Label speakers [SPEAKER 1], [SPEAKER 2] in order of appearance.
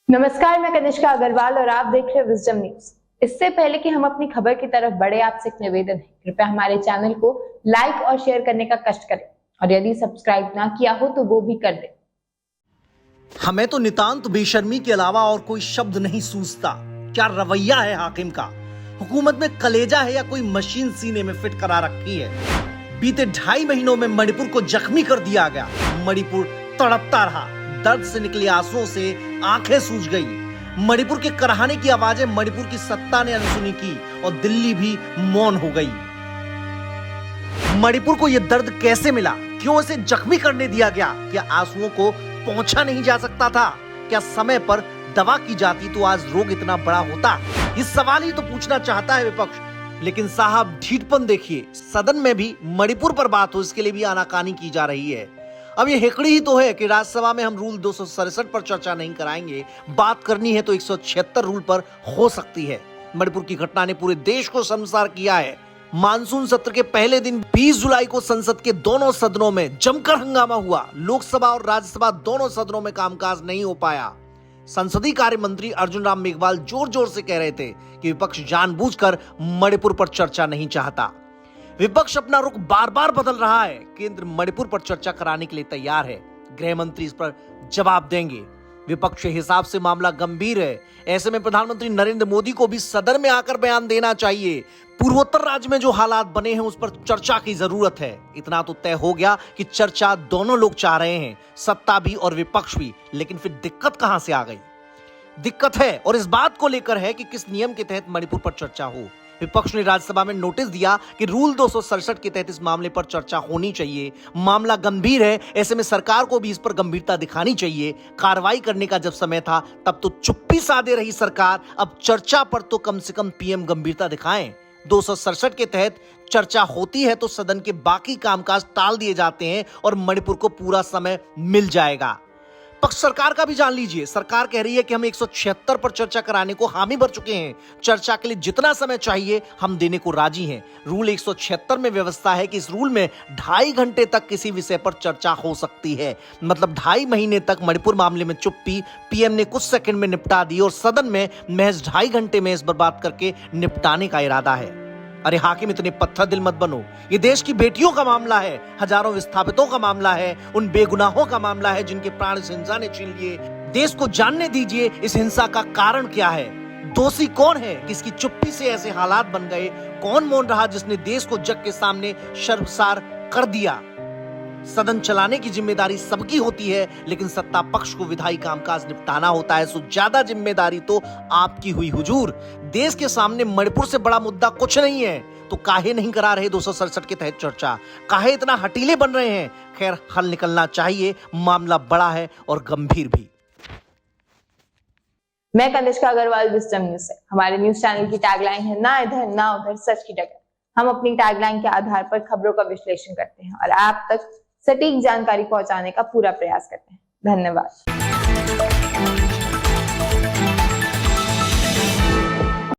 [SPEAKER 1] नमस्कार, मैं कनिष्का अग्रवाल और आप देख रहे हैं विजडम न्यूज। इससे पहले कि हम अपनी खबर की तरफ बढ़े, आपसे एक निवेदन है, कृपया हमारे चैनल को लाइक और शेयर करने का कष्ट करें और यदि सब्सक्राइब ना किया हो तो वो भी कर दें।
[SPEAKER 2] हमें तो नितांत बेशर्मी के अलावा और कोई शब्द नहीं सूझता। क्या रवैया है हाकिम का? हुकूमत में कलेजा है या कोई मशीन सीने में फिट करा रखी है? बीते 2.5 महीनों में मणिपुर को जख्मी कर दिया गया। मणिपुर तड़पता रहा, दर्द से निकले आंसुओं से आंखें सूज गई। मणिपुर के कराहने की आवाजें मणिपुर की सत्ता ने अनसुनी की और दिल्ली भी मौन हो गई। मणिपुर को यह दर्द कैसे मिला? क्यों इसे जख्मी करने दिया गया? क्या आंसुओं को पहुंचा नहीं जा सकता था? क्या समय पर दवा की जाती तो आज रोग इतना बड़ा होता? इस सवाल ही तो पूछना चाहता है विपक्ष। लेकिन साहब, ढीठपन देखिए, सदन में भी मणिपुर पर बात हो इसके लिए भी आनाकानी की जा रही है। अब ये हेकड़ी ही तो है कि राज्यसभा में हम रूल 267 पर चर्चा नहीं कराएंगे, बात करनी है तो 176 रूल पर हो सकती है। मणिपुर की घटना ने पूरे देश को शर्मसार किया है। मानसून सत्र के पहले दिन 20 जुलाई को संसद के दोनों सदनों में जमकर हंगामा हुआ। लोकसभा और राज्यसभा दोनों सदनों में कामकाज नहीं हो पाया। संसदीय कार्य मंत्री अर्जुन राम मेघवाल जोर जोर से कह रहे थे कि विपक्ष जानबूझकर मणिपुर पर चर्चा नहीं चाहता। विपक्ष अपना रुख बार बार बदल रहा है। केंद्र मणिपुर पर चर्चा कराने के लिए तैयार है। गृह मंत्री इस पर जवाब देंगे। विपक्ष के हिसाब से मामला गंभीर है। ऐसे में प्रधानमंत्री नरेंद्र मोदी को भी सदन में आकर बयान देना चाहिए। पूर्वोत्तर राज्य में जो हालात बने हैं उस पर चर्चा की जरूरत है। इतना तो तय हो गया कि चर्चा दोनों लोग चाह रहे हैं, सत्ता भी और विपक्ष भी। लेकिन फिर दिक्कत कहां से आ गई? दिक्कत है और इस बात को लेकर है कि किस नियम के तहत मणिपुर पर चर्चा हो। विपक्ष ने राज्यसभा में नोटिस दिया कि रूल 267 के तहत इस मामले पर चर्चा होनी चाहिए। मामला गंभीर है, ऐसे में सरकार को भी इस पर गंभीरता दिखानी चाहिए। कार्रवाई करने का जब समय था तब तो चुप्पी साधे रही सरकार। अब चर्चा पर तो कम से कम पीएम गंभीरता दिखाएं। 267 के तहत चर्चा होती है तो सदन के बाकी कामकाज टाल दिए जाते हैं और मणिपुर को पूरा समय मिल जाएगा। पक्ष सरकार का भी जान लीजिए। सरकार कह रही है कि हम 176 पर चर्चा कराने को हामी भर चुके हैं। चर्चा के लिए जितना समय चाहिए हम देने को राजी हैं। रूल 176 में व्यवस्था है कि इस रूल में 2.5 घंटे तक किसी विषय पर चर्चा हो सकती है। मतलब 2.5 महीने तक मणिपुर मामले में चुप्पी पीएम ने कुछ सेकंड में निपटा दी और सदन में महज 2.5 घंटे में इस पर बात करके निपटाने का इरादा है। अरे हाकिम, इतने पत्थर दिल मत बनो। ये देश की बेटियों का मामला है, हजारों विस्थापितों का मामला है, उन बेगुनाहों का मामला है जिनके प्राण इस हिंसा ने छीन लिए। देश को जानने दीजिए इस हिंसा का कारण क्या है। दोषी कौन है? किसकी चुप्पी से ऐसे हालात बन गए? कौन मौन रहा जिसने देश को जग के सामने शर्मसार कर दिया? सदन चलाने की जिम्मेदारी सबकी होती है, लेकिन सत्ता पक्ष को विधायी कामकाज निपटाना होता है। सो ज्यादा जिम्मेदारी तो आपकी हुई हुजूर। देश के सामने मणिपुर से बड़ा मुद्दा कुछ नहीं है, तो काहे नहीं करा रहे 267 के तहत चर्चा? काहे इतना हटीले बन रहे हैं? खैर, हल निकलना चाहिए। मामला बड़ा है और गंभीर भी।
[SPEAKER 1] मैं कनिष्का अग्रवाल, विजडम न्यूज से। हमारे न्यूज चैनल की टैगलाइन है, ना इधर ना उधर, सच की डगर। हम अपनी टैगलाइन के आधार पर खबरों का विश्लेषण करते हैं और आप तक सटीक जानकारी पहुंचाने का पूरा प्रयास करते हैं। धन्यवाद।